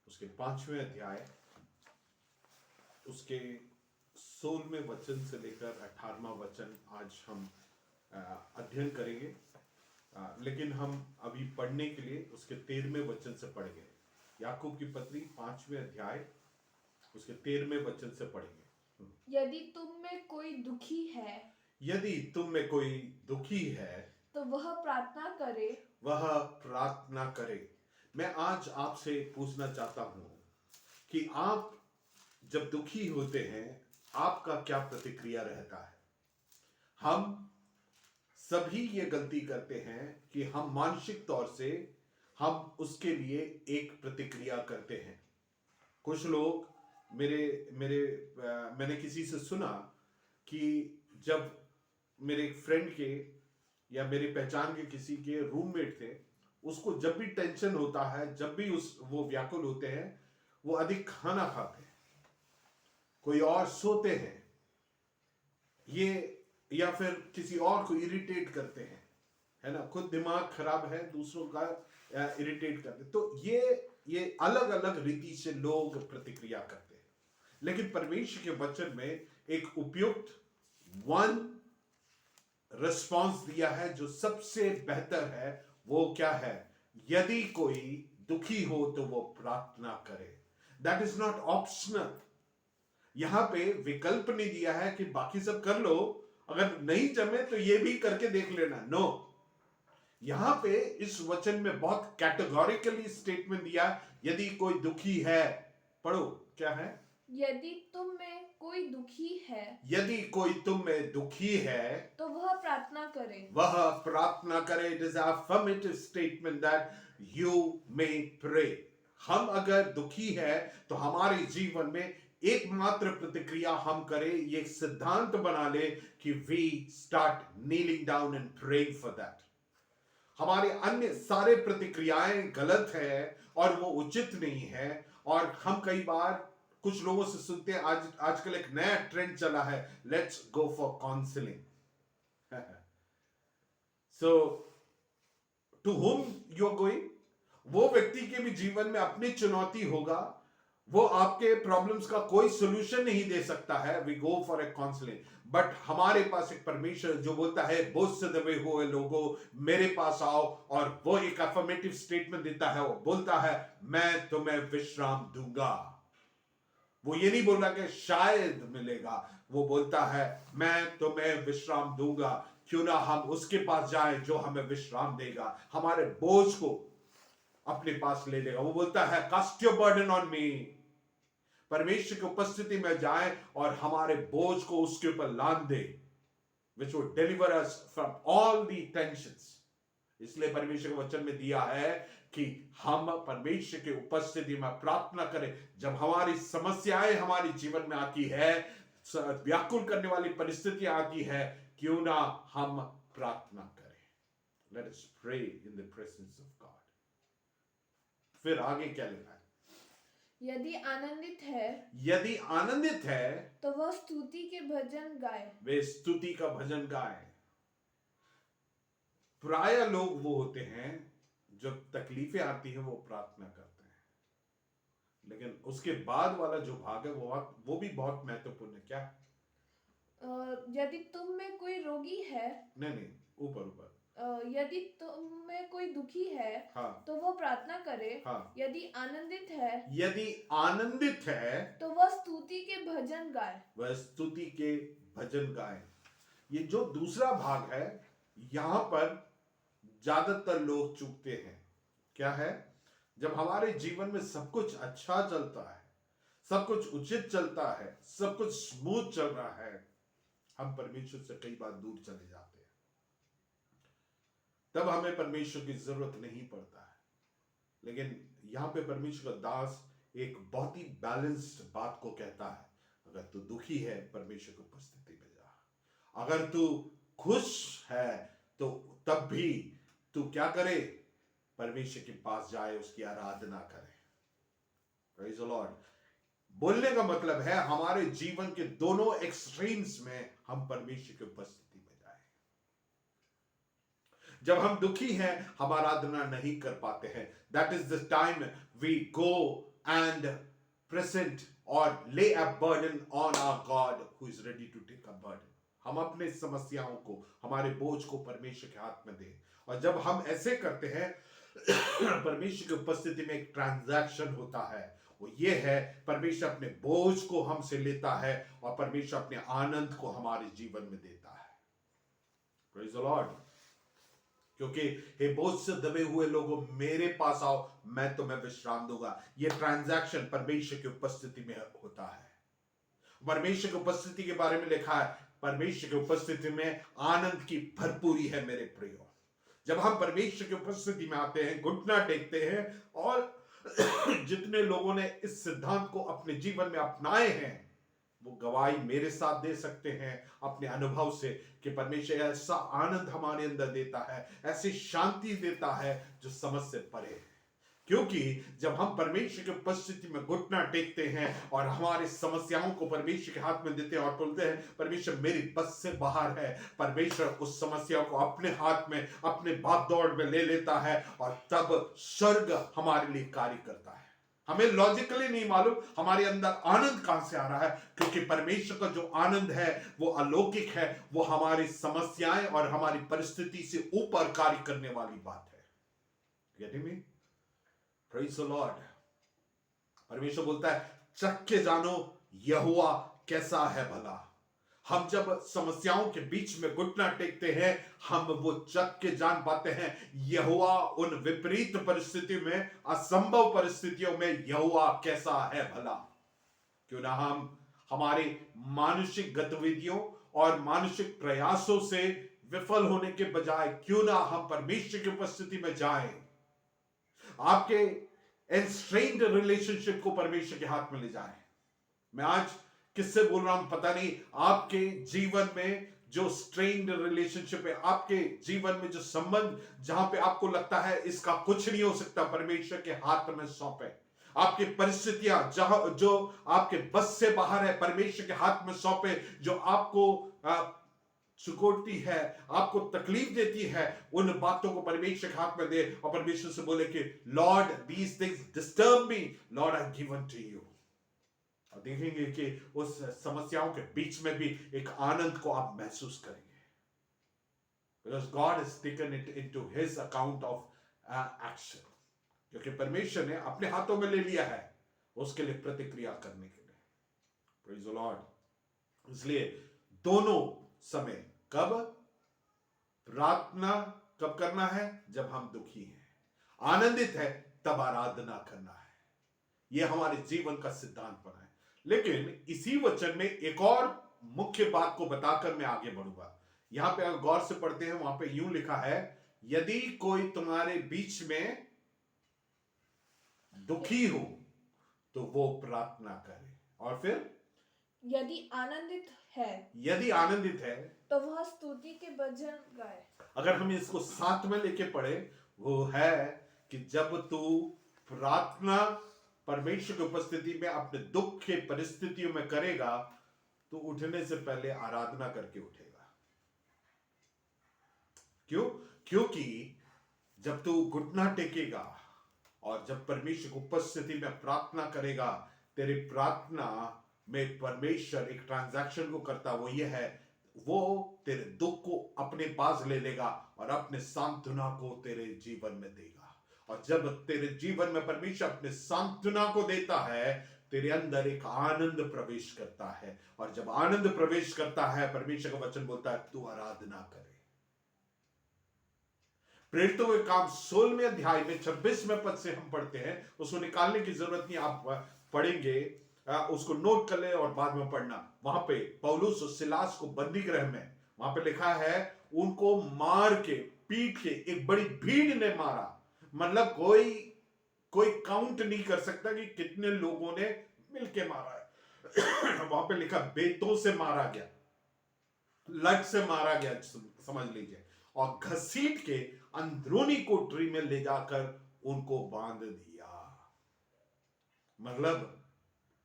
उसके 5वें अध्याय उसके 16वें वचन से लेकर 18वां वचन आज हम अध्ययन करेंगे। लेकिन हम अभी पढ़ने के लिए उसके 13वें वचन से पढ़ेंगे। याकूब की पत्री 5वें अध्याय उसके 13वें वचन से पढ़ेंगे। यदि तुम में कोई दुखी है, यदि तुम में कोई दुखी है तो वह प्रार्थना करे। वह प्रार्थना करे। मैं आज आपसे पूछना चाहता हूं कि आप जब दुखी होते हैं आपका क्या प्रतिक्रिया रहता है। हम सभी ये गलती करते हैं कि हम मानसिक तौर से हम उसके लिए एक प्रतिक्रिया करते हैं। कुछ लोग मेरे मेरे मैंने किसी से सुना कि जब मेरे एक फ्रेंड के या मेरी पहचान के किसी के रूममेट थे, उसको जब भी टेंशन होता है, जब भी वो व्याकुल होते हैं, वो अधिक खाना खाते हैं, कोई और सोते हैं, ये या फिर किसी और को इरिटेट करते हैं, है ना। खुद दिमाग खराब है, दूसरों का इरिटेट करते। तो ये अलग अलग रीति से लोग प्रतिक्रिया करते हैं। लेकिन परमेश्वर के वचन में एक उपयुक्त वन रिस्पॉन्स दिया है जो सबसे बेहतर है। वो क्या है? यदि कोई दुखी हो तो वो प्रार्थना करे। That is not optional. यहां पे विकल्प नहीं दिया है कि बाकी सब कर लो, अगर नहीं जमे तो ये भी करके देख लेना। नो, यहां पे इस वचन में बहुत कैटेगोरिकली स्टेटमेंट दिया, यदि कोई दुखी है। पढ़ो, क्या है? यदि तुम में कोई दुखी है, यदि कोई तुम में दुखी है तो वह प्रार्थना करे। वह प्रार्थना करे। It is affirmative statement that you may pray. हम अगर दुखी है तो हमारे जीवन में एकमात्र प्रतिक्रिया हम करें, ये सिद्धांत बना ले कि we start kneeling down and praying for that. हमारे अन्य सारे प्रतिक्रियाएं गलत है और वो उचित नहीं है। और हम कई बार कुछ लोगों से सुनते हैं, आजकल एक नया ट्रेंड चला है, let's go for counselling. So to whom you are going, वो व्यक्ति के भी जीवन में अपनी चुनौती होगा, वो आपके प्रॉब्लम्स का कोई सोल्यूशन नहीं दे सकता है। We go for a counselling, but हमारे पास एक परमेश्वर जो बोलता है, बोझ से दबे हुए लोगों मेरे पास आओ, और वो एक अफर्मेटिव स्टेटमेंट देता है। वो बोलता है, मैं तुम्हें विश्राम दूंगा। वो ये नहीं बोल रहा कि शायद मिलेगा, वो बोलता है मैं तुम्हें विश्राम दूंगा। क्यों ना हम उसके पास जाए जो हमें विश्राम देगा, हमारे बोझ को अपने पास ले लेगा। वो बोलता है cast your burden on me. परमेश्वर की उपस्थिति में जाए और हमारे बोझ को उसके ऊपर लाद दे, which would deliver us from all the tensions। इसलिए परमेश्वर के वचन में दिया है कि हम परमेश्वर की उपस्थिति में प्रार्थना करें। जब हमारी समस्याएं हमारे जीवन में आती है, व्याकुल करने वाली परिस्थितियां आती है, क्यों ना हम प्रार्थना करें। Let us pray in the presence of God. फिर आगे क्या लिखा है? यदि आनंदित है, यदि आनंदित है तो वह स्तुति के भजन गाए। वे स्तुति का भजन गाए। प्राय लोग वो होते हैं जब तकलीफें आती हैं वो प्रार्थना करते हैं, लेकिन उसके बाद वाला जो भाग है वो भी बहुत महत्वपूर्ण है। क्या? यदि तुम में कोई रोगी है, नहीं, ऊपर ऊपर। यदि तुम में कोई दुखी है, हाँ, तो वह प्रार्थना करे। हाँ। यदि आनंदित है, यदि आनंदित है तो वह स्तुति के भजन गाए। वह स्तुति के भजन गाए। ये जो दूसरा भाग है, यहां पर ज्यादातर लोग चूकते हैं। क्या है? जब हमारे जीवन में सब कुछ अच्छा चलता है, सब कुछ उचित चलता है, सब कुछ स्मूथ चल रहा है, हम परमेश्वर से कई बार दूर चले जाते हैं। तब हमें परमेश्वर की जरूरत नहीं पड़ता है। लेकिन यहां पे परमेश्वर का दास एक बहुत ही बैलेंस्ड बात को कहता है, अगर तू दुखी है परमेश्वर की उपस्थिति में जा। अगर तू खुश है तो तब भी तू क्या करे? परमेश्वर के पास जाए, उसकी आराधना करे। Praise the Lord. बोलने का मतलब है हमारे जीवन के दोनों एक्सट्रीम्स में हम परमेश्वर की उपस्थिति में जाए। जब हम दुखी हैं, हम आराधना नहीं कर पाते हैं। That is the time we go and present or lay a burden on our God who is ready to take a burden. हम अपने समस्याओं को, हमारे बोझ को परमेश्वर के हाथ में दें। और जब हम ऐसे करते हैं परमेश्वर की उपस्थिति में एक ट्रांजैक्शन होता है, वो ये है परमेश्वर अपने बोझ को हमसे लेता है और परमेश्वर अपने आनंद को हमारे जीवन में देता है। Praise the Lord. क्योंकि हे बोझ से दबे हुए लोगों, मेरे पास आओ, मैं तुम्हें विश्राम दूंगा। ये ट्रांजैक्शन परमेश्वर की उपस्थिति में होता है। परमेश्वर की उपस्थिति के बारे में लिखा है, परमेश्वर की उपस्थिति में आनंद की भरपूरी है मेरे प्रियो। जब हम परमेश्वर की उपस्थिति में आते हैं, घुटना टेकते हैं, और जितने लोगों ने इस सिद्धांत को अपने जीवन में अपनाए हैं, वो गवाही मेरे साथ दे सकते हैं अपने अनुभव से कि परमेश्वर ऐसा आनंद हमारे अंदर देता है, ऐसी शांति देता है जो समझ से परे है। क्योंकि जब हम परमेश्वर की उपस्थिति में घुटना टेकते हैं और हमारे समस्याओं को परमेश्वर के हाथ में देते हैं और बोलते हैं परमेश्वर मेरी बस से बाहर है, परमेश्वर उस समस्या को अपने हाथ में, अपने भाग दौड़ में ले लेता है, और तब स्वर्ग हमारे लिए कार्य करता है। हमें लॉजिकली नहीं मालूम हमारे अंदर आनंद कहां से आ रहा है, क्योंकि परमेश्वर का जो आनंद है वो अलौकिक है, वो हमारी समस्याएं और हमारी परिस्थिति से ऊपर कार्य करने वाली बात है। Getting me? Praise the Lord. परमेश्वर बोलता है चख के जानो यहोवा कैसा है भला। हम जब समस्याओं के बीच में घुटना टेकते हैं, हम वो चख के जान पाते हैं यहोवा उन विपरीत परिस्थितियों में, असंभव परिस्थितियों में यहोवा कैसा है भला। क्यों ना हम हमारे मानसिक गतिविधियों और मानसिक प्रयासों से विफल होने के बजाय क्यों ना हम परमेश्वर की उपस्थिति में जाएं, आपके एनस्ट्रेन्ड रिलेशनशिप को परमेश्वर के हाथ में ले जाएं। मैं आज किससे बोल रहा हूं पता नहीं, आपके जीवन में जो स्ट्रेन्ड रिलेशनशिप है, आपके जीवन में जो संबंध जहां पे आपको लगता है इसका कुछ नहीं हो सकता, परमेश्वर के हाथ में सौंपे। आपकी परिस्थितियां जहां जो आपके बस से बाहर है, परमेश्वर के हाथ में सौंपे। जो आपको चुकोटी है, आपको तकलीफ देती है, उन बातों को परमेश्वर के हाथ में दे और परमेश्वर से बोले कि lord these things disturb me, lord I given to you. और देखेंगे कि उस समस्याओं के बीच में भी एक आनंद को आप महसूस करेंगे, because God has taken it into His account of action, क्योंकि परमेश्वर ने अपने हाथों में ले लिया है उसके लिए प्रतिक्रिया करने के लिए। Praise the Lord। इसलिए दोनों समय, कब प्रार्थना कब करना है, जब हम दुखी हैं, आनंदित है तब आराधना करना है। यह हमारे जीवन का सिद्धांत बना है। लेकिन इसी वचन में एक और मुख्य बात को बताकर मैं आगे बढ़ूंगा। यहां पे अगर गौर से पढ़ते हैं, वहां पे यूं लिखा है, यदि कोई तुम्हारे बीच में दुखी हो तो वो प्रार्थना करे, और फिर यदि आनंदित है तो वह स्तुति के भजन गाए। अगर हम इसको साथ में लेके पढ़े, वो है कि जब तू प्रार्थना परमेश्वर की उपस्थिति में अपने दुख के परिस्थितियों में करेगा, तो उठने से पहले आराधना करके उठेगा। क्यों? क्योंकि जब तू घुटना टेकेगा और जब परमेश्वर की उपस्थिति में प्रार्थना करेगा, तेरी प्रार्थना में परमेश्वर एक ट्रांजैक्शन को करता, वो ये है, वो तेरे दुख को अपने पास ले लेगा और अपने सांत्वना को तेरे जीवन में देगा। और जब तेरे जीवन में परमेश्वर अपने सांत्वना को देता है, तेरे अंदर एक आनंद प्रवेश करता है, और जब आनंद प्रवेश करता है, परमेश्वर का वचन बोलता है तू आराधना करे। प्रेरितों के काम 16वें अध्याय में 26वें पद से हम पढ़ते हैं, उसको निकालने की जरूरत नहीं, आप पढ़ेंगे, उसको नोट कर ले और बाद में पढ़ना। वहां पे पौलुस और सिलास को बंदी गृह में, वहां पे लिखा है, उनको मार के, पीट के, एक बड़ी भीड़ ने मारा। मतलब कोई काउंट नहीं कर सकता कि कितने लोगों ने मिलके मारा है। वहां पे लिखा बेतों से मारा गया, लठ से मारा गया, समझ लीजिए, और घसीट के अंदरूनी कोठरी में ले जाकर उनको बांध दिया। मतलब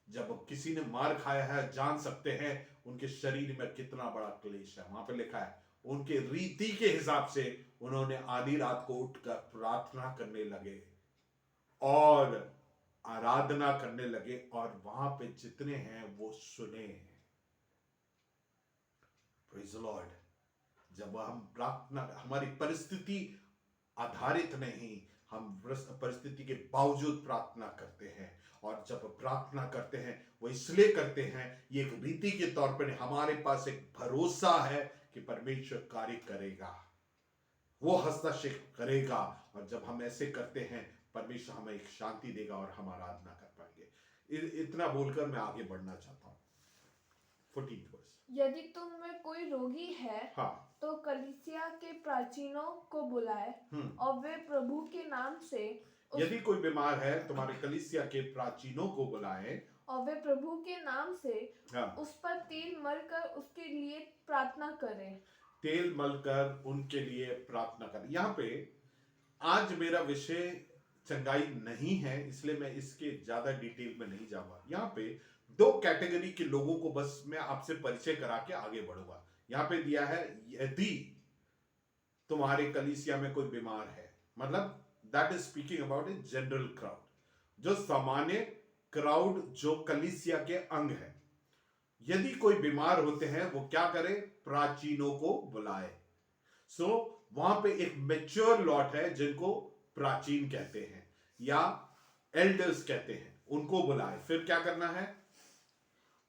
जब किसी ने मार खाया है, जान सकते हैं उनके शरीर में कितना बड़ा क्लेश है। वहां पे लिखा है उनके रीति के हिसाब से उन्होंने आधी रात को उठकर प्रार्थना करने लगे और आराधना करने लगे और वहां पे जितने हैं वो सुने। Praise the Lord. जब हम प्रार्थना, हमारी परिस्थिति आधारित नहीं, हम परिस्थिति के बावजूद प्रार्थना करते हैं, और जब प्रार्थना करते हैं वो इसलिए करते हैं, ये एक रीति के तौर पर हमारे पास एक भरोसा है कि परमेश्वर कार्य करेगा, वो हस्तक्षेप करेगा, और जब हम ऐसे करते हैं परमेश्वर हमें एक शांति देगा और हम आराधना कर पाएंगे। इतना बोलकर मैं आगे बढ़ना चाहता हूं। 14th verse. यदि तुम में कोई रोगी है, हाँ, तो कलीसिया के प्राचीनों को बुलाए और वे प्रभु के नाम से यदि कोई बीमार है, तुम्हारे कलीसिया के प्राचीनों को बुलाए और वे प्रभु के नाम से हाँ, उस पर तेल मलकर उसके लिए प्रार्थना करें। तेल मलकर उनके लिए प्रार्थना करें। यहाँ पे आज मेरा विषय चंगाई नहीं है, इसलिए मैं इसके ज्यादा डिटेल में नहीं जाऊंगा। यहाँ पे दो कैटेगरी के लोगों को बस मैं आपसे परिचय करा के आगे बढ़ूंगा। यहाँ पे दिया है यदि तुम्हारे कलीसिया में कोई बीमार है, मतलब that is speaking about a general crowd, जो सामान्य क्राउड जो कलीसिया के अंग है। यदि कोई बीमार होते हैं वो क्या करे? प्राचीनों को बुलाए। सो वहां पे एक मैच्योर लॉट है जिनको प्राचीन कहते हैं या एल्डर्स कहते हैं, उनको बुलाए। फिर क्या करना है?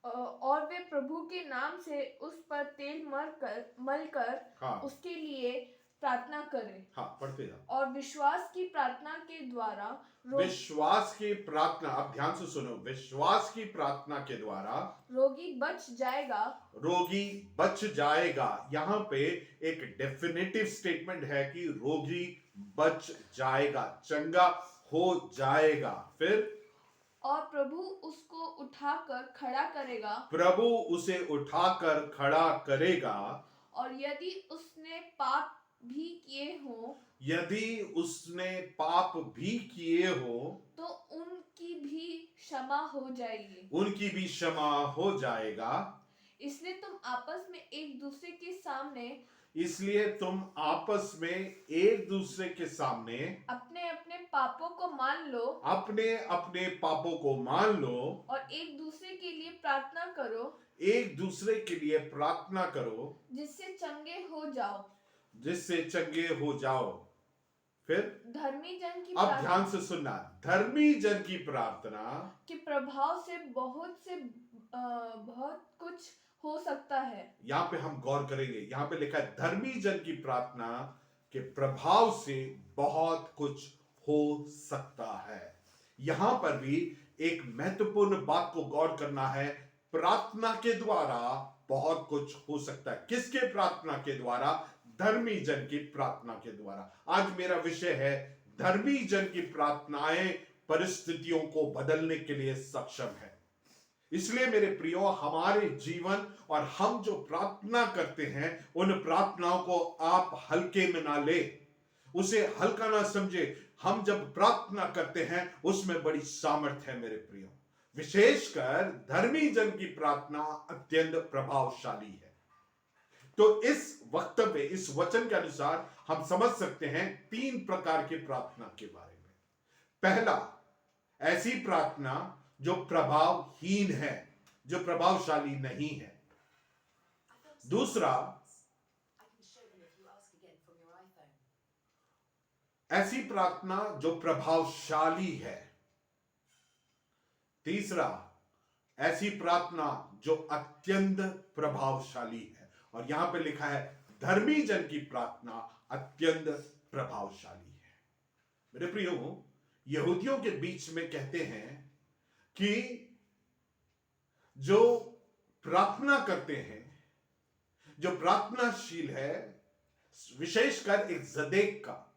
और वे प्रभु के नाम से उस पर तेल मलकर हाँ, उसके लिए प्रार्थना करें। हाँ, पढ़ते जाओ। और विश्वास की प्रार्थना के द्वारा विश्वास की प्रार्थना, अब ध्यान से सुनो, विश्वास की प्रार्थना के द्वारा रोगी बच जाएगा। रोगी बच जाएगा। यहां पे एक डेफिनेटिव स्टेटमेंट है कि रोगी बच जाएगा, चंगा हो जाएगा। फिर और प्रभु उसको उठाकर खड़ा करेगा। प्रभु उसे उठाकर खड़ा करेगा। और यदि उसने पाप भी किए हो, यदि उसने पाप भी किए हो, तो उनकी भी क्षमा हो जाएगी। उनकी भी क्षमा हो जाएगा। इसलिए तुम आपस में एक दूसरे के सामने इसलिए तुम आपस में एक दूसरे के सामने अपने अपने पापों को मान लो, अपने अपने पापों को मान लो, और एक दूसरे के लिए प्रार्थना करो, एक दूसरे के लिए प्रार्थना करो, जिससे चंगे हो जाओ। जिससे चंगे हो जाओ। फिर धर्मी जन की अब ध्यान से सुनना, धर्मी जन की प्रार्थना के प्रभाव से बहुत कुछ हो सकता है। यहाँ पे हम गौर करेंगे। यहाँ पे लिखा है धर्मी जन की प्रार्थना के प्रभाव से बहुत कुछ हो सकता है। यहां पर भी एक महत्वपूर्ण बात को गौर करना है। प्रार्थना के द्वारा बहुत कुछ हो सकता है। किसके प्रार्थना के द्वारा? धर्मी जन की प्रार्थना के द्वारा। आज मेरा विषय है धर्मी जन की प्रार्थनाएं परिस्थितियों को बदलने के लिए सक्षम है। इसलिए मेरे प्रियो, हमारे जीवन और हम जो प्रार्थना करते हैं उन प्रार्थनाओं को आप हल्के में ना ले, उसे हल्का ना समझे। हम जब प्रार्थना करते हैं उसमें बड़ी सामर्थ्य है मेरे प्रियो। विशेषकर धर्मी जन की प्रार्थना अत्यंत प्रभावशाली है। तो इस वक्तव्य, इस वचन के अनुसार हम समझ सकते हैं 3 प्रकार की प्रार्थना के बारे में। पहला, ऐसी प्रार्थना जो प्रभावहीन है, जो प्रभावशाली नहीं है। दूसरा, ऐसी प्रार्थना जो प्रभावशाली है। तीसरा, ऐसी प्रार्थना जो अत्यंत प्रभावशाली है। और यहां पे लिखा है धर्मी जन की प्रार्थना अत्यंत प्रभावशाली है। मेरे प्रियो, यहूदियों के बीच में कहते हैं कि जो प्रार्थना करते हैं, जो प्रार्थनाशील है, विशेषकर एक ज़देक का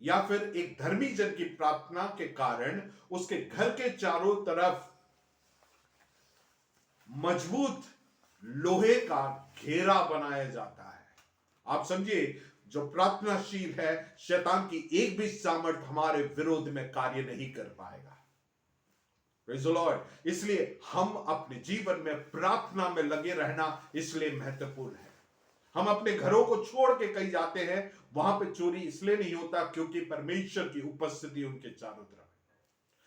या फिर एक धर्मी जन की प्रार्थना के कारण उसके घर के चारों तरफ मजबूत लोहे का घेरा बनाया जाता है। आप समझिए, जो प्रार्थनाशील है, शैतान की एक भी सामर्थ हमारे विरोध में कार्य नहीं कर पाएगा। Praise the Lord. इसलिए हम अपने जीवन में प्रार्थना में लगे रहना इसलिए महत्वपूर्ण है। हम अपने घरों को छोड़ के कहीं जाते हैं, वहां पे चोरी इसलिए नहीं होता क्योंकि परमेश्वर की उपस्थिति उनके चारों तरफ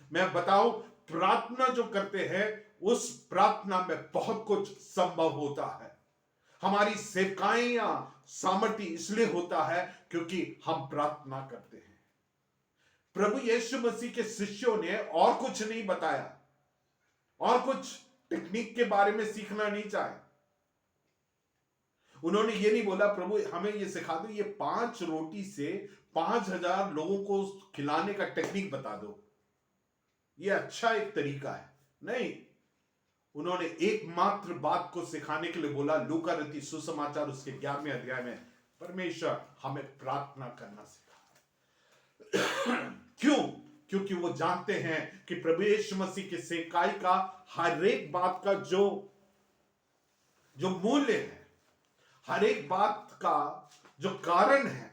है। मैं बताऊं, प्रार्थना जो करते हैं उस प्रार्थना में बहुत कुछ संभव होता है। हमारी सेवकाइयां सामर्थ्य इसलिए होता है क्योंकि हम प्रार्थना करते हैं। प्रभु यीशु मसीह के शिष्यों ने और कुछ नहीं बताया, और कुछ टेक्निक के बारे में सीखना नहीं चाहे। उन्होंने ये नहीं बोला प्रभु हमें ये सिखा दो, ये 5 रोटी से 5000 लोगों को खिलाने का टेक्निक बता दो, ये अच्छा एक तरीका है। नहीं, उन्होंने एकमात्र बात को सिखाने के लिए बोला। लूका रचित सुसमाचार उसके 11वें अध्याय में परमेश्वर हमें प्रार्थना करना सिखा। क्यों? क्योंकि वो जानते हैं कि प्रभु यीशु मसीह के सेवकाई का हर एक बात का जो मूल्य है, हर एक बात का जो कारण है,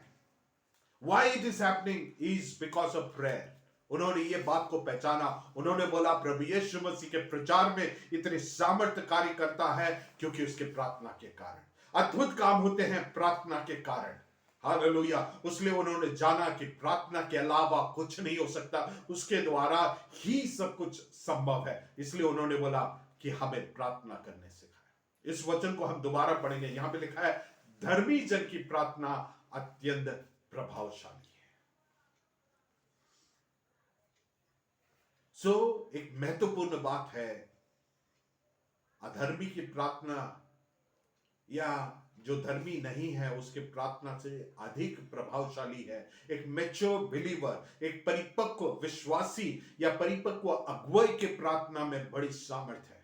why it is happening is because of prayer। उन्होंने ये बात को पहचाना। उन्होंने बोला प्रभु यीशु मसीह के प्रचार में इतने सामर्थ्य कार्य करता है क्योंकि उसके प्रार्थना के कारण। अद्भुत काम होते हैं प्रार्थना के कारण। हालेलुया। इसलिए उन्होंने जाना कि प्रार्थना के अलावा कुछ नहीं हो सकता, उसके द्वारा ही सब कुछ संभव है। इसलिए उन्होंने बोला कि हमें प्रार्थना करने सिखाए। इस वचन को हम दोबारा पढ़ेंगे। यहां पे लिखा है धर्मी जन की प्रार्थना अत्यंत प्रभावशाली है। एक महत्वपूर्ण बात है, अधर्मी की प्रार्थना या जो धर्मी नहीं है उसके प्रार्थना से अधिक प्रभावशाली है। एक मैच्योर बिलीवर, एक परिपक्व विश्वासी या परिपक्व अगुवाई के प्रार्थना में बड़ी सामर्थ्य है।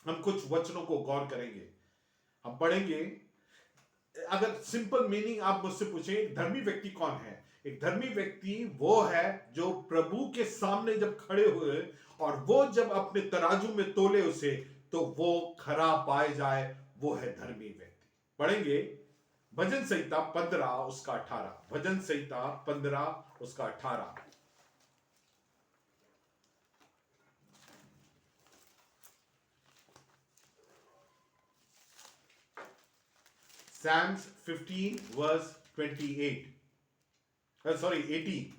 हम कुछ वचनों को गौर करेंगे, हम पढ़ेंगे। अगर सिंपल मीनिंग आप मुझसे पूछें, एक धर्मी व्यक्ति कौन है? एक धर्मी व्यक्ति वो है जो प्रभु के सामने जब खड़े हुए और वो जब अपने तराजू में तोले उसे, तो वो खरा पाए जाए, वो है धर्मी व्यक्ति। पढ़ेंगे भजन संहिता 15 उसका 18। भजन संहिता 15 उसका 18। Psalms 15 verse 28। sorry 18।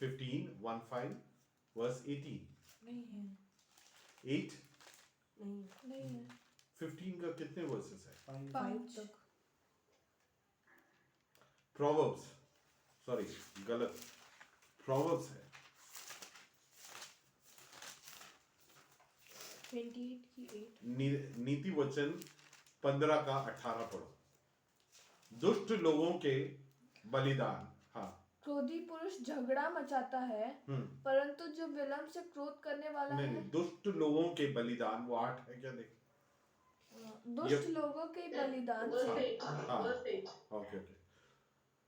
15 verse 18। नहीं है। 8 नहीं है। 15 का कितने वर्सेस है? 5 तक। प्रोवर्ब्स, सॉरी गलत, प्रोवर्ब्स है 28 की 8। नीति वचन 15 का 18 पढ़ो। दुष्ट लोगों के बलिदान। हाँ, क्रोधी पुरुष झगड़ा मचाता है, परंतु जो विलम्ब से क्रोध करने वाला नहीं, है। दुष्ट लोगों के बलिदान, वो 8 है क्या? देख, दुष्ट लोगों के बलिदान से। ओके।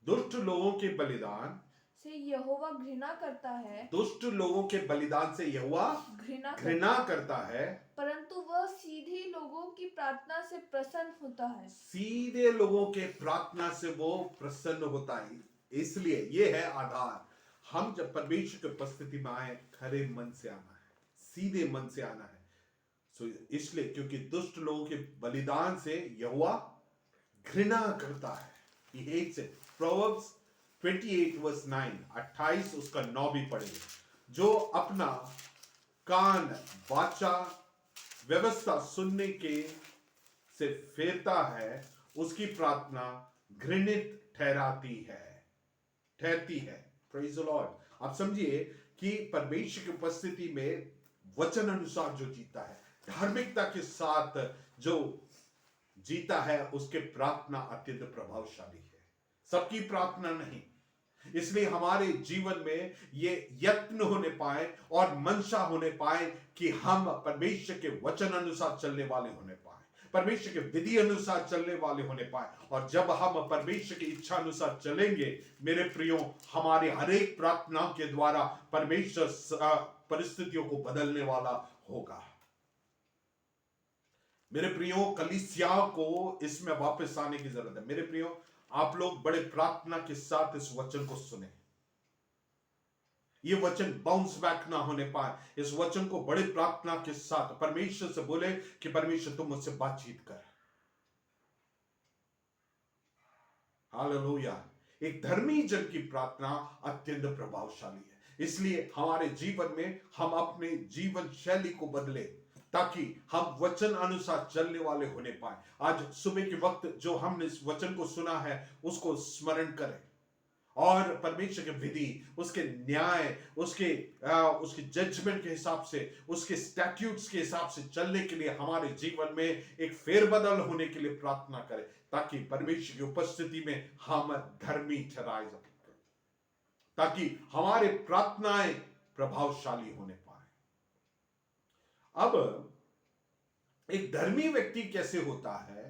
दुष्ट लोगों के बलिदान से यहोवा घृणा करता है। दुष्ट लोगों के बलिदान से यहोवा घृणा करता है, परंतु वह सीधे लोगों की प्रार्थना से प्रसन्न होता है। सीधे लोगों के प्रार्थना से वो प्रसन्न होता है। इसलिए ये है आधार। हम जब परमेश्वर की उपस्थिति में आए, खरे मन से आना है, सीधे मन से आना है। इसलिए क्योंकि दुष्ट लोगों के बलिदान से यहोवा घृणा करता है। He hates it। Proverbs 28 verse 9, 28 उसका 9 भी पढ़ेंगे। जो अपना कान वाचा व्यवस्था सुनने के से फेरता है, उसकी प्रार्थना घृणित ठहरती है। Praise the Lord. आप समझिए कि परमेश्वर की उपस्थिति में वचन अनुसार जो जीता है, धार्मिकता के साथ जो जीता है, उसके प्रार्थना अत्यंत प्रभावशाली है। सबकी प्रार्थना नहीं। इसलिए हमारे जीवन में ये यत्न होने पाए और मंशा होने पाए कि हम परमेश्वर के वचन अनुसार चलने वाले होने पाए, परमेश्वर के विधि अनुसार चलने वाले होने पाए। और जब हम परमेश्वर की इच्छा अनुसार चलेंगे, मेरे प्रियो, हमारे हर एक प्रार्थना के द्वारा परमेश्वर परिस्थितियों को बदलने वाला होगा। मेरे प्रियो, कलीसिया को इसमें वापस आने की जरूरत है। मेरे प्रियो, आप लोग बड़े प्रार्थना के साथ इस वचन को सुने। ये वचन बाउंस बैक ना होने पाए। इस वचन को बड़े प्रार्थना के साथ परमेश्वर से बोले कि परमेश्वर तुम मुझसे बातचीत कर। हालेलुया। एक धर्मी जन की प्रार्थना अत्यंत प्रभावशाली है। इसलिए हमारे जीवन में हम अपने जीवन शैली को बदले ताकि हम वचन अनुसार चलने वाले होने पाए। आज सुबह के वक्त जो हमने इस वचन को सुना है उसको स्मरण करें और परमेश्वर के विधि, उसके न्याय, उसके जजमेंट के हिसाब से, उसके स्टैट्यूट्स के हिसाब से चलने के लिए हमारे जीवन में एक फेरबदल होने के लिए प्रार्थना करें ताकि परमेश्वर की उपस्थिति में हम धर्मी ठहराए जा सकें, ताकि हमारे प्रार्थनाएं प्रभावशाली होने पाए। अब एक धर्मी व्यक्ति कैसे होता है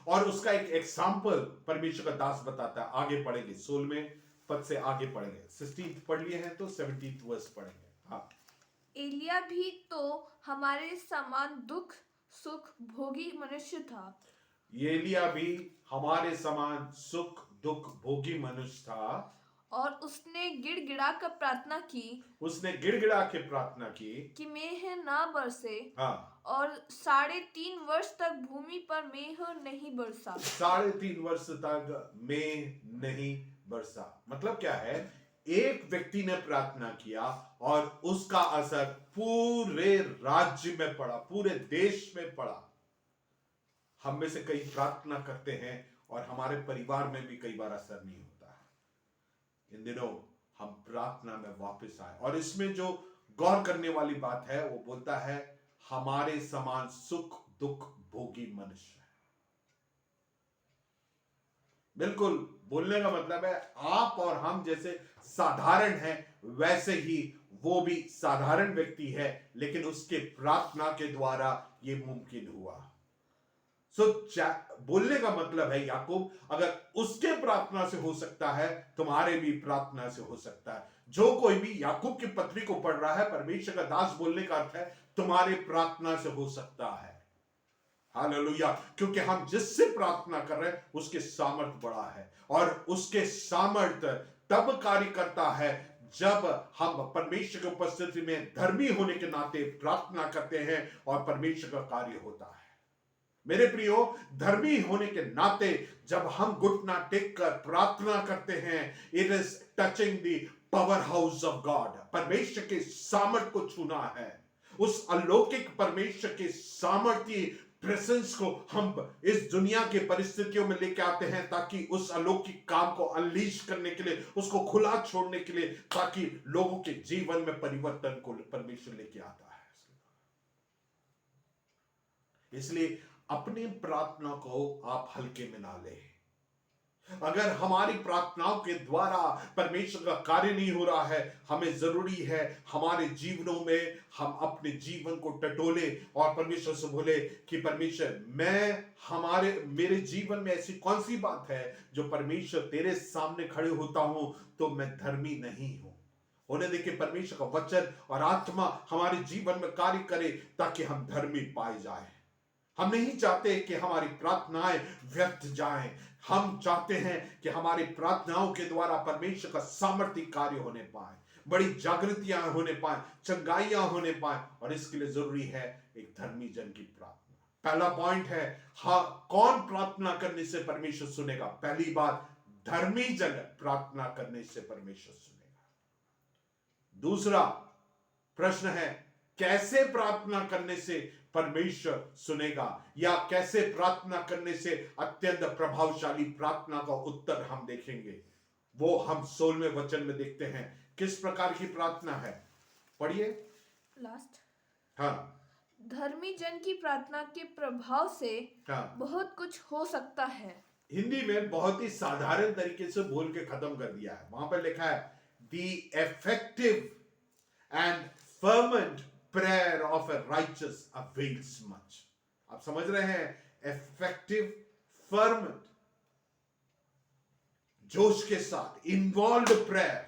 और उसका एक एग्जाम्पल परमेश्वर का दास बताता है। आगे पढ़ेंगे 16वें पद से आगे पढ़ेंगे। 16 पढ़ लिए हैं तो 17 वर्स पढ़ेंगे। हाँ, एलिया भी तो हमारे समान दुख सुख भोगी मनुष्य था। ये एलिया भी हमारे समान सुख दुख भोगी मनुष्य था और उसने गिड़गिड़ा कर प्रार्थना की, उसने गिड़गिड़ा के प्रार्थना की कि मेघ ना बरसे। हाँ, और 3.5 वर्ष तक भूमि पर मेघ नहीं बरसा। 3.5 वर्ष तक मेघ नहीं बरसा। मतलब क्या है, एक व्यक्ति ने प्रार्थना किया और उसका असर पूरे राज्य में पड़ा, पूरे देश में पड़ा। हम में से कई प्रार्थना करते हैं और हमारे परिवार में भी कई बार असर नहीं होता है। इन दिनों हम प्रार्थना में वापस आए और इसमें जो गौर करने वाली बात है वो बोलता है हमारे समान सुख दुख भोगी मनुष्य है। बिल्कुल, बोलने का मतलब है आप और हम जैसे साधारण हैं वैसे ही वो भी साधारण व्यक्ति है, लेकिन उसके प्रार्थना के द्वारा ये मुमकिन हुआ। बोलने का मतलब है याकूब, अगर उसके प्रार्थना से हो सकता है तुम्हारे भी प्रार्थना से हो सकता है। जो कोई भी याकूब की पत्री को पढ़ रहा है, परमेश्वर का दास बोलने का अर्थ है तुम्हारे प्रार्थना से हो सकता है। हालेलुया, क्योंकि हम जिससे प्रार्थना कर रहे हैं उसके सामर्थ बड़ा है और उसके सामर्थ तब कार्य करता है जब हम परमेश्वर की उपस्थिति में धर्मी होने के नाते प्रार्थना करते हैं और परमेश्वर का कार्य होता है। मेरे प्रियो, धर्मी होने के नाते जब हम घुटना टेक कर प्रार्थना करते हैं, it is touching the power house of God. परमेश्वर के सामर्थ को छूना है, उस अलौकिक परमेश्वर के सामर्थ्य प्रेजेंस को हम इस दुनिया के परिस्थितियों में लेके आते हैं ताकि उस अलौकिक काम को अनलीश करने के लिए, उसको खुला छोड़ने के लिए, ताकि लोगों के जीवन में परिवर्तन को परमेश्वर लेके आता है। इसलिए अपनी प्रार्थना को आप हल्के में ना लें। अगर हमारी प्रार्थनाओं के द्वारा परमेश्वर का कार्य नहीं हो रहा है, हमें जरूरी है हमारे जीवनों में हम अपने जीवन को टटोले और परमेश्वर से बोले कि परमेश्वर, मेरे जीवन में ऐसी कौन सी बात है जो परमेश्वर तेरे सामने खड़े होता हूं तो मैं धर्मी नहीं हूं। होने देखिए परमेश्वर का वचन और आत्मा हमारे जीवन में कार्य करे ताकि हम धर्मी पाए जाए। हम नहीं चाहते कि हमारी प्रार्थनाएं व्यर्थ जाएं। हम चाहते हैं कि हमारी प्रार्थनाओं के द्वारा परमेश्वर का सामर्थ्य कार्य होने पाए, बड़ी जागृतियां होने पाए, चंगाइयां होने पाए, और इसके लिए जरूरी है एक धर्मी जन की प्रार्थना। पहला पॉइंट है, हाँ, कौन प्रार्थना करने से परमेश्वर सुनेगा? पहली बात, धर्मी जन प्रार्थना करने से परमेश्वर सुनेगा। दूसरा प्रश्न है, कैसे प्रार्थना करने से परमेश्वर सुनेगा, या कैसे प्रार्थना करने से अत्यंत प्रभावशाली प्रार्थना का उत्तर हम देखेंगे। वो हम 16वें वचन में देखते हैं। किस प्रकार की प्रार्थना है, पढ़िए लास्ट। हाँ, धर्मी जन की प्रार्थना के प्रभाव से हाँ, बहुत कुछ हो सकता है। हिंदी में बहुत ही साधारण तरीके से बोल के खत्म कर दिया है। वहां पर लिखा है the effective and ferment prayer of a righteous avails much। आप समझ रहे हैं, effective, fervent, जोश के साथ involved prayer,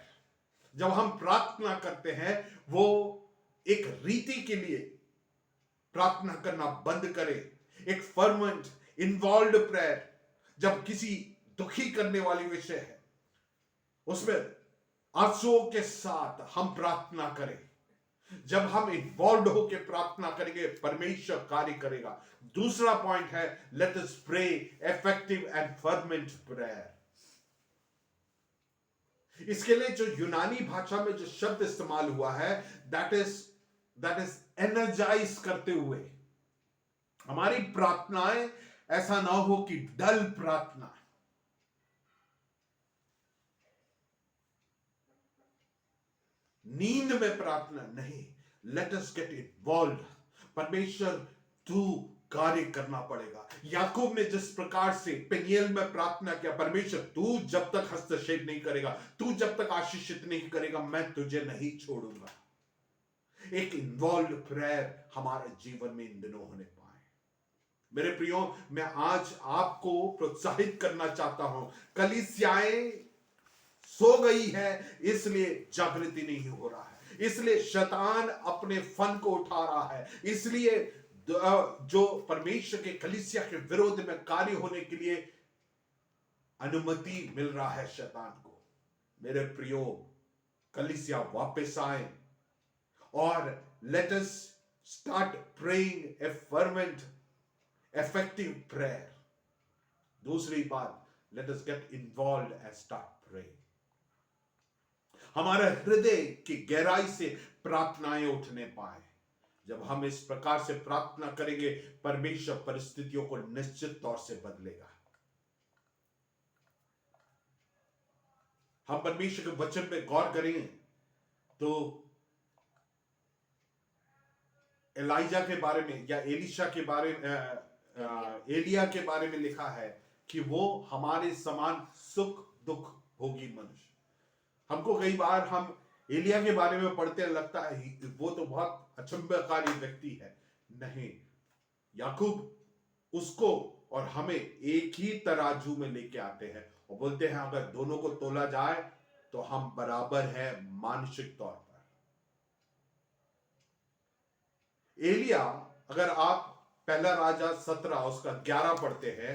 जब हम प्रार्थना करते हैं वो एक रीति के लिए प्रार्थना करना बंद करें। एक fervent, involved prayer, जब किसी दुखी करने वाली विषय है उसमें आंसुओं के साथ हम प्रार्थना करें। जब हम इन्वॉल्व होकर प्रार्थना करेंगे परमेश्वर कार्य करेगा। दूसरा पॉइंट है, let us pray effective and ferment prayer. इसके लिए जो यूनानी भाषा में जो शब्द इस्तेमाल हुआ है, दैट इज एनर्जाइज करते हुए। हमारी प्रार्थनाएं ऐसा ना हो कि डल प्रार्थना, नींद में प्रार्थना नहीं। Let us get involve. परमेश्वर तू कार्य करना पड़ेगा। याकूब ने जिस प्रकार से पेनियल में प्रार्थना किया, परमेश्वर तू जब तक हस्तक्षेप नहीं करेगा, तू जब तक आशीषित नहीं करेगा, मैं तुझे नहीं छोड़ूंगा। एक इन्वॉल्व प्रेयर हमारे जीवन में इन दिनों होने पाए। मेरे प्रियो, मैं आज आपको प्रोत्साहित करना चाहता हूं। कलीसियाएं सो गई है, इसलिए जागृति नहीं हो रहा है, इसलिए शैतान अपने फन को उठा रहा है, इसलिए जो परमेश्वर के कलीसिया के विरोध में कार्य होने के लिए अनुमति मिल रहा है शैतान को। मेरे प्रियो, कलीसिया वापस आए और लेट अस स्टार्ट प्रेइंग ए फर्वेंट effective prayer. दूसरी बात, let us get involved and start praying. हमारे हृदय की गहराई से प्रार्थनाएं उठने पाए। जब हम इस प्रकार से प्रार्थना करेंगे, परमेश्वर परिस्थितियों को निश्चित तौर से बदलेगा। हम परमेश्वर के वचन पे गौर करेंगे तो एलिजा के बारे में या एलिशा के बारे में, एलिया के बारे में लिखा है कि वो हमारे समान सुख दुख भोगी मनुष्य। हमको कई बार हम एलिया के बारे में पढ़ते हैं, लगता है वो तो बहुत अचंभाकारी व्यक्ति है। नहीं, याकूब उसको और हमें एक ही तराजू में लेके आते हैं और बोलते हैं अगर दोनों को तोला जाए तो हम बराबर है मानसिक तौर पर। एलिया, अगर आप पहला राजा 17 उसका 11 पढ़ते हैं,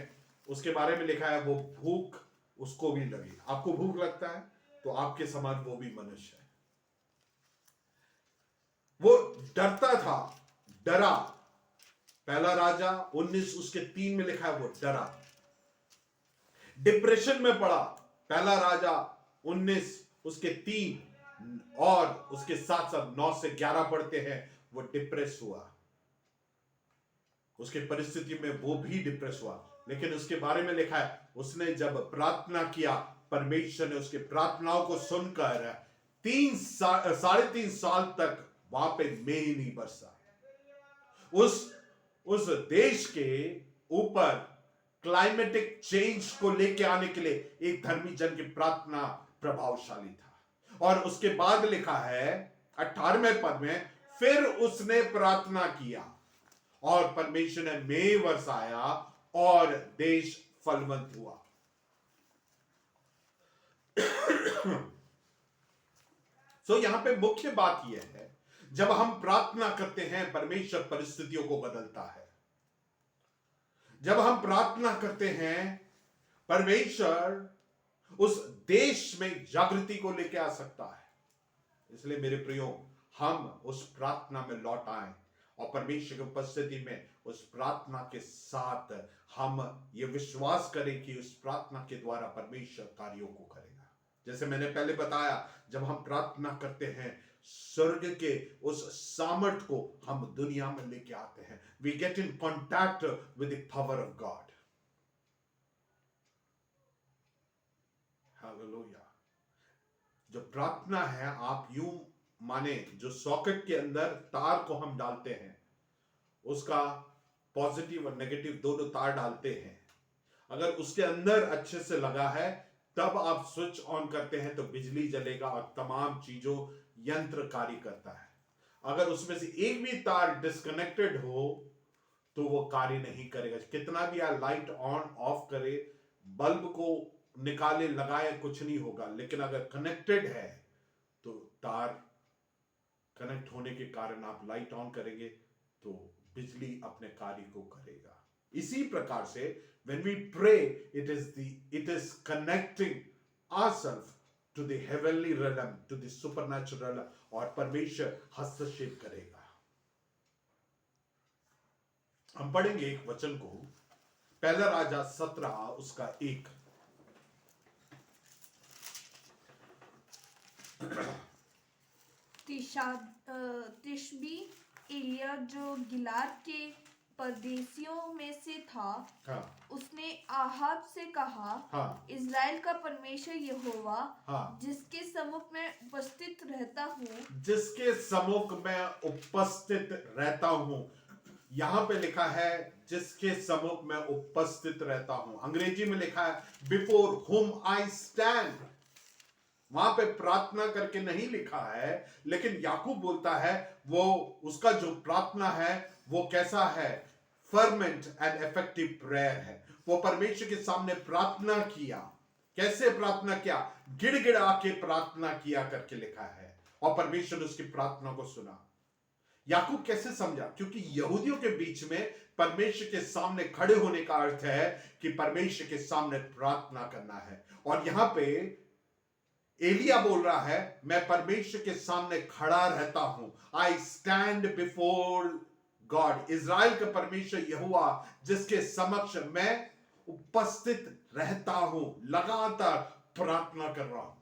उसके बारे में लिखा है वो भूख उसको भी लगी। आपको भूख लगता है तो आपके समान वो भी मनुष्य है। वो डरता था, डरा। पहला राजा 19 उसके 3 में लिखा है वो डरा। डिप्रेशन में पड़ा, पहला राजा 19 उसके 3 और उसके साथ साथ 9 से 11 पढ़ते हैं, वो डिप्रेस हुआ। उसके परिस्थिति में वो भी डिप्रेस हुआ, लेकिन उसके बारे में लिखा है उसने जब प्रार्थना किया, परमेश्वर ने उसके प्रार्थनाओं को सुनकर 3.5 साल तक वहां पे मेघ नहीं बरसा। उस देश के ऊपर क्लाइमेटिक चेंज को लेके आने के लिए एक धर्मी जन की प्रार्थना प्रभावशाली था। और उसके बाद लिखा है 18वें पद में, फिर उसने प्रार्थना किया और परमेश्वर ने मेघ बरसाया और देश फलवंत हुआ। यहां पे मुख्य बात यह है, जब हम प्रार्थना करते हैं परमेश्वर परिस्थितियों को बदलता है। जब हम प्रार्थना करते हैं, परमेश्वर उस देश में जागृति को लेकर आ सकता है। इसलिए मेरे प्रियो, हम उस प्रार्थना में लौट आए और परमेश्वर की उपस्थिति में उस प्रार्थना के साथ हम ये विश्वास करें कि उस प्रार्थना के द्वारा परमेश्वर कार्यों को करेगा। जैसे मैंने पहले बताया, जब हम प्रार्थना करते हैं, स्वर्ग के उस सामर्थ को हम दुनिया में लेके आते हैं। We get in contact with the power of God. Hallelujah. जो प्रार्थना है, आप यूं माने जो सॉकेट के अंदर तार को हम डालते हैं, उसका पॉजिटिव और नेगेटिव दोनों तार डालते हैं। अगर उसके अंदर अच्छे से लगा है, तब आप स्विच ऑन करते हैं तो बिजली जलेगा और तमाम चीजों यंत्र कार्य करता है। अगर उसमें से एक भी तार डिस्कनेक्टेड हो तो वो कार्य नहीं करेगा। कितना भी आप लाइट ऑन ऑफ करे, बल्ब को निकाले लगाए, कुछ नहीं होगा। लेकिन अगर कनेक्टेड है तो तार कनेक्ट होने के कारण आप लाइट ऑन करेंगे तो बिजली अपने कार्य को करेगा। इसी प्रकार से when we pray, it is connecting ourselves to the heavenly realm, to the supernatural realm, और परमेश्वर हस्तक्षेप करेगा। हम पढ़ेंगे एक वचन को, पहला राजा 17 उसका 1। तिशबी एलिया जो गिलाद के परदेशियों में से था, हाँ, उसने आहाब से कहा, हाँ, इज़राइल का परमेश्वर यहोवा, हाँ, जिसके सम्मुख में उपस्थित रहता हूँ, जिसके सम्मुख में उपस्थित रहता हूं। यहां पे लिखा है जिसके सम्मुख में उपस्थित रहता हूं। अंग्रेजी में लिखा है बिफोर हुम आई स्टैंड। वहां पे प्रार्थना करके नहीं लिखा है, लेकिन याकूब बोलता है वो उसका जो प्रार्थना है वो कैसा है, फर्मेंट एंड इफेक्टिव प्रेयर है। वो परमेश्वर के सामने प्रार्थना किया। कैसे प्रार्थना किया? गिड़गिड़ा के प्रार्थना किया करके लिखा है, और परमेश्वर ने उसकी प्रार्थना को सुना। याकूब कैसे समझा? क्योंकि यहूदियों के बीच में परमेश्वर के सामने खड़े होने का अर्थ है कि परमेश्वर के सामने प्रार्थना करना है। और यहां पे एलिया बोल रहा है मैं परमेश्वर के सामने खड़ा रहता हूं, I stand before God. Israel का परमेश्वर यहोवा जिसके समक्ष मैं उपस्थित रहता हूं, लगातार प्रार्थना कर रहा हूं।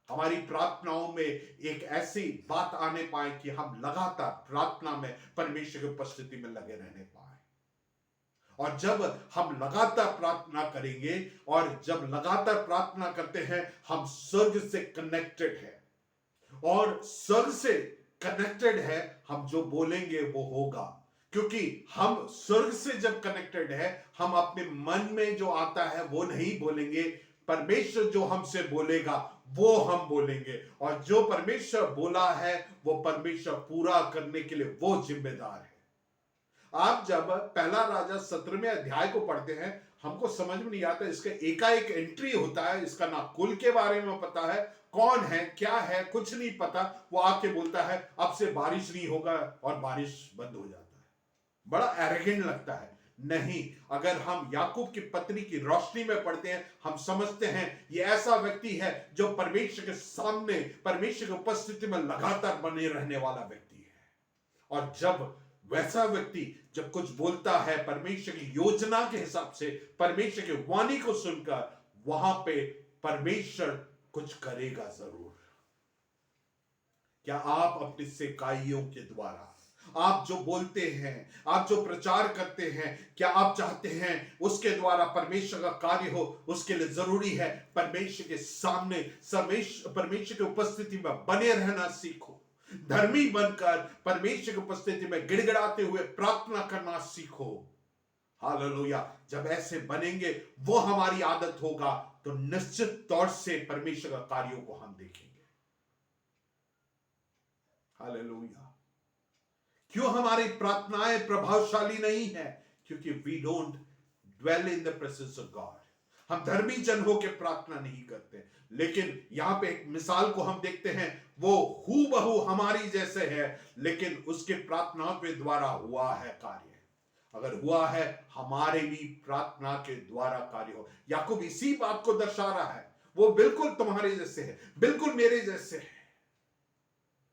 हमारी प्रार्थनाओं में एक ऐसी बात आने पाए कि हम लगातार प्रार्थना में परमेश्वर की उपस्थिति में लगे रहने पाए। और जब हम लगातार प्रार्थना करेंगे, और जब लगातार प्रार्थना करते हैं, हम स्वर्ग से कनेक्टेड है, और स्वर्ग से कनेक्टेड है, हम जो बोलेंगे वो होगा। क्योंकि हम स्वर्ग से जब कनेक्टेड है, हम अपने मन में जो आता है वो नहीं बोलेंगे। परमेश्वर जो हमसे बोलेगा वो हम बोलेंगे, और जो परमेश्वर बोला है वो परमेश्वर पूरा करने के लिए वो जिम्मेदार है। आप जब पहला राजा 17वें अध्याय को पढ़ते हैं, हमको समझ में नहीं आता, इसका एकाएक एंट्री होता है, इसका ना कुल के बारे में पता है, कौन है क्या है कुछ नहीं पता। वो आके बोलता है अब से बारिश नहीं होगा, और बारिश बंद हो जाता है। बड़ा एरोगेंट लगता है। नहीं, अगर हम याकूब की पत्री की रोशनी में पढ़ते हैं, हम समझते हैं ये ऐसा व्यक्ति है जो परमेश्वर के सामने, परमेश्वर की उपस्थिति में लगातार बने रहने वाला व्यक्ति है। और जब वैसा व्यक्ति जब कुछ बोलता है परमेश्वर की योजना के हिसाब से, परमेश्वर की वाणी को सुनकर, वहां पे परमेश्वर कुछ करेगा जरूर। क्या आप अपनी सेवकाइयों के द्वारा, आप जो बोलते हैं, आप जो प्रचार करते हैं, क्या आप चाहते हैं उसके द्वारा परमेश्वर का कार्य हो? उसके लिए जरूरी है परमेश्वर के सामने, परमेश्वर की उपस्थिति में बने रहना सीखो। धर्मी बनकर परमेश्वर की उपस्थिति में गिड़गिड़ाते हुए प्रार्थना करना सीखो। हालेलुया। जब ऐसे बनेंगे, वो हमारी आदत होगा, तो निश्चित तौर से परमेश्वर का कार्यों को हम देखेंगे। हालेलुया। क्यों हमारी प्रार्थनाएं प्रभावशाली नहीं है? क्योंकि we don't dwell in the presence of God. हम धर्मी जन होकर प्रार्थना नहीं करते। लेकिन यहां पे एक मिसाल को हम देखते हैं, वो हूबहू हमारी जैसे है, लेकिन उसके प्रार्थनाओं के द्वारा हुआ है कार्य। अगर हुआ है, हमारे भी प्रार्थना के द्वारा कार्य हो। याकूब इसी बात को दर्शा रहा है, वो बिल्कुल तुम्हारे जैसे है, बिल्कुल मेरे जैसे है,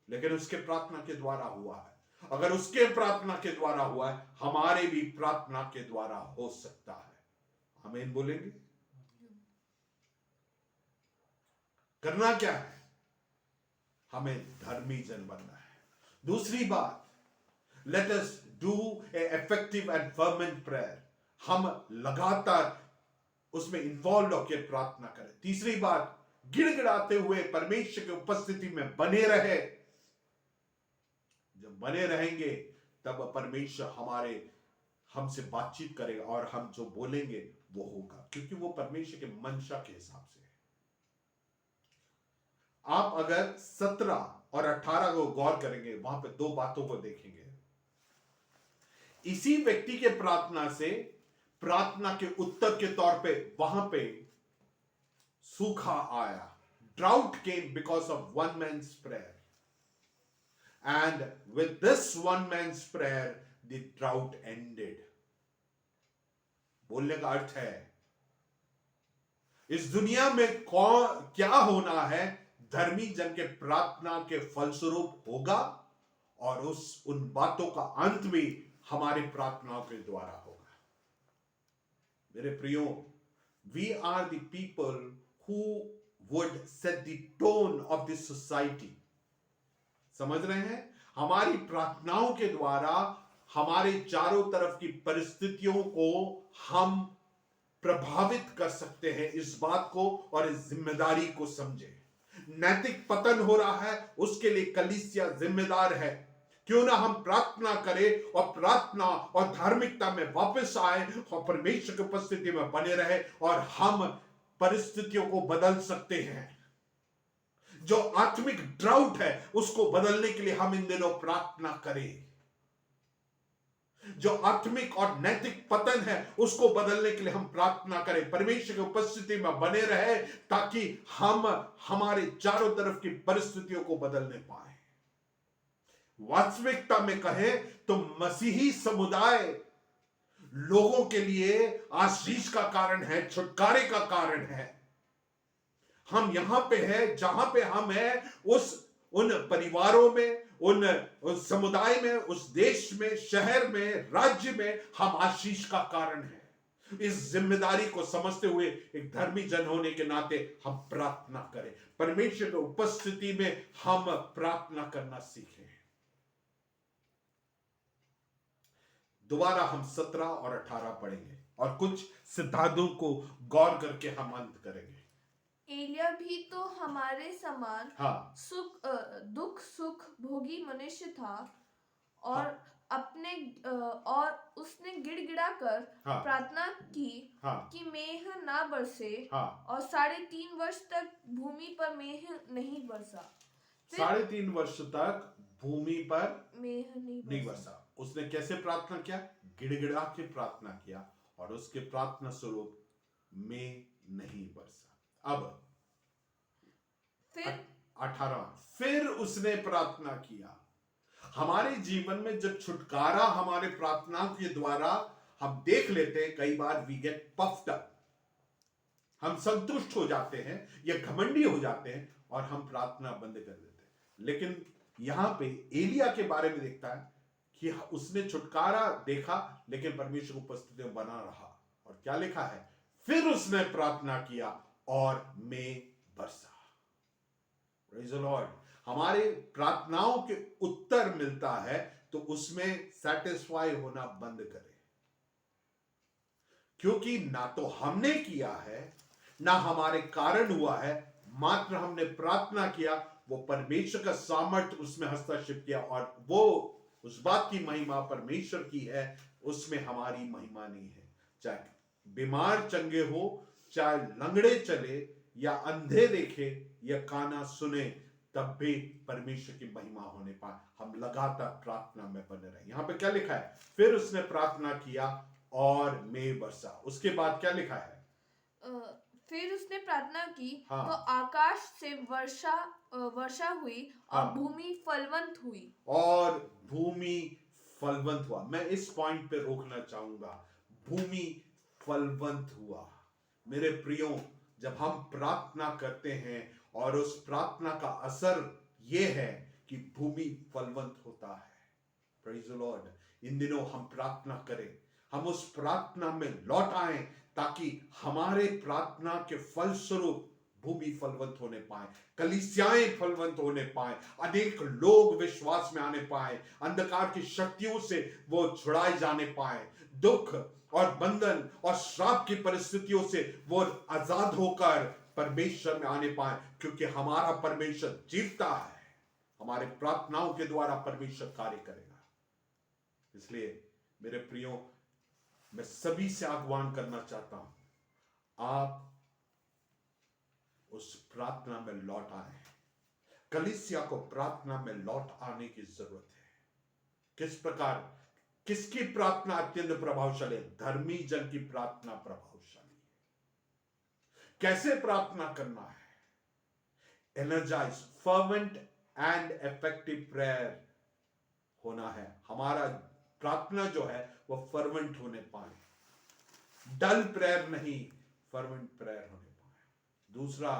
लेकिन उसके प्रार्थना के द्वारा हुआ है। अगर उसके प्रार्थना के द्वारा हुआ है, हमारे भी प्रार्थना के द्वारा हो सकता है। आमीन बोलेंगे? करना क्या है? हमें धर्मी जन बनना है। दूसरी बात, let us do a effective and ferment prayer. हम लगातार उसमें इन्वॉल्व होकर प्रार्थना करें। तीसरी बात, गिड़गिड़ाते हुए परमेश्वर की उपस्थिति में बने रहे। जब बने रहेंगे, तब परमेश्वर हमसे बातचीत करेगा, और हम जो बोलेंगे वो होगा, क्योंकि वो परमेश्वर के मंशा के हिसाब से है। आप अगर 17 और 18 को गौर करेंगे, वहां पे दो बातों को देखेंगे। इसी व्यक्ति के प्रार्थना से, प्रार्थना के उत्तर के तौर पे वहां पे सूखा आया। Drought came because of one man's prayer, and with this one man's prayer the drought ended. बोलने का अर्थ है, इस दुनिया में क्या होना है, धर्मी जन के प्रार्थना के फलस्वरूप होगा, और उन बातों का अंत भी हमारी प्रार्थनाओं के द्वारा होगा। मेरे प्रियो, we are the people who would set the tone of the society. समझ रहे हैं? हमारी प्रार्थनाओं के द्वारा हमारे चारों तरफ की परिस्थितियों को हम प्रभावित कर सकते हैं। इस बात को और इस जिम्मेदारी को समझे। नैतिक पतन हो रहा है, उसके लिए कलीसिया जिम्मेदार है। क्यों ना हम प्रार्थना करें और प्रार्थना और धार्मिकता में वापस आए और परमेश्वर की उपस्थिति में बने रहे और हम परिस्थितियों को बदल सकते हैं। जो आत्मिक ड्राउट है उसको बदलने के लिए हम इन दिनों प्रार्थना करें। जो आत्मिक और नैतिक पतन है उसको बदलने के लिए हम प्रार्थना करें, परमेश्वर की उपस्थिति में बने रहे ताकि हम हमारे चारों तरफ की परिस्थितियों को बदलने पाए। वास्तविकता में कहें तो मसीही समुदाय लोगों के लिए आशीष का कारण है, छुटकारे का कारण है। हम यहां पे हैं जहां पे हम हैं, उन परिवारों में, उन समुदाय में, उस देश में, शहर में, राज्य में हम आशीष का कारण हैं। इस जिम्मेदारी को समझते हुए एक धर्मी जन होने के नाते हम प्रार्थना करें, परमेश्वर की उपस्थिति में हम प्रार्थना करना सीखें। दोबारा हम 17 और 18 पढ़ेंगे और कुछ सिद्धांतों को गौर करके हम अंत करेंगे। एलिया भी तो हमारे समान दुख सुख भोगी मनुष्य था और और उसने गिड़गिड़ा कर प्रार्थना की कि मेघ ना बरसे और 3.5 वर्ष तक भूमि पर मेघ नहीं बरसा। 3.5 वर्ष तक भूमि पर मेघ नहीं बरसा। उसने कैसे प्रार्थना किया? गिड़गिड़ा के प्रार्थना किया और उसके प्रार्थना स्वरूप में नहीं बरसा। अब फिर 18 फिर उसने प्रार्थना किया। हमारे जीवन में जब छुटकारा हमारे प्रार्थनाओं के द्वारा हम देख लेते हैं, कई बार वी गेट पफ्ड अप, हम संतुष्ट हो जाते हैं या घमंडी हो जाते हैं और हम प्रार्थना बंद कर देते हैं। लेकिन यहां पे एलिया के बारे में देखता है कि उसने छुटकारा देखा लेकिन परमेश्वर की उपस्थिति में बना रहा। और क्या लिखा है? फिर उसने प्रार्थना किया और में बरसा। Praise the Lord. हमारे प्रार्थनाओं के उत्तर मिलता है तो उसमें सैटिस्फाई होना बंद करें, क्योंकि ना तो हमने किया है ना हमारे कारण हुआ है, मात्र हमने प्रार्थना किया, वो परमेश्वर का सामर्थ्य उसमें हस्तक्षेप किया और वो उस बात की महिमा परमेश्वर की है, उसमें हमारी महिमा नहीं है। चाहे बीमार चंगे हो, चाहे लंगड़े चले या अंधे देखे या काना सुने, तब भी परमेश्वर की महिमा होने पाए। हम लगातार प्रार्थना में बने रहे। यहां पे क्या लिखा है? फिर उसने प्रार्थना किया और मेघ बरसा। उसके बाद क्या लिखा है? फिर उसने प्रार्थना की तो आकाश से वर्षा हुई और भूमि फलवंत हुई। और भूमि फलवंत हुआ। मैं इस पॉइंट पे रोकना चाहूंगा, भूमि फलवंत हुआ। मेरे प्रियो, जब हम प्रार्थना करते हैं और उस प्रार्थना का असर यह है कि भूमि फलवंत होता है। Praise the Lord. इन दिनों हम प्रार्थना करें, हम उस प्रार्थना में लौट आए ताकि हमारे प्रार्थना के फलस्वरूप भूमि फलवंत होने पाए, कलीसियाएं फलवंत होने पाए, अनेक लोग विश्वास में आने पाए, अंधकार की शक्तियों से वो छुड़ाए जाने पाए, दुख और बंधन और श्राप की परिस्थितियों से वो आजाद होकर परमेश्वर में आने पाए, क्योंकि हमारा परमेश्वर जीवता है। हमारे प्रार्थनाओं के द्वारा परमेश्वर कार्य करेगा। इसलिए मेरे प्रियो, मैं सभी से आह्वान करना चाहता हूं, आप उस प्रार्थना में लौट आए। कलीसिया को प्रार्थना में लौट आने की जरूरत है। किस प्रकार? किसकी प्रार्थना अत्यंत प्रभावशाली है? धर्मी जन की प्रार्थना प्रभावशाली है। कैसे प्रार्थना करना है? Energise, fervent and effective prayer होना है। हमारा प्रार्थना जो है वो फर्वेंट होने पाए, डल प्रेयर नहीं, फर्वेंट प्रेयर होने पाए। दूसरा,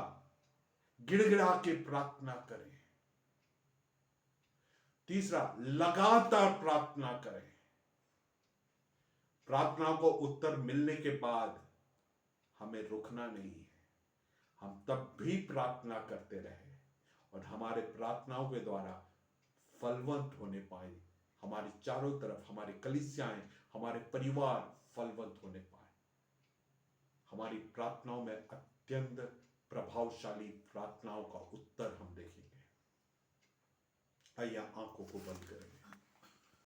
गिड़गिड़ा के प्रार्थना करें। तीसरा, लगातार प्रार्थना करें। प्रार्थना को उत्तर मिलने के बाद हमें रुकना नहीं है, हम तब भी प्रार्थना करते रहे और हमारे प्रार्थनाओं के द्वारा फलवंत होने पाए। हमारी चारों तरफ हमारी कलीसियाएं, हमारे परिवार फलवंत होने पाए। हमारी प्रार्थनाओं में अत्यंत प्रभावशाली प्रार्थनाओं का उत्तर हम देखेंगे। आइए आंखों को बंद करेंगे।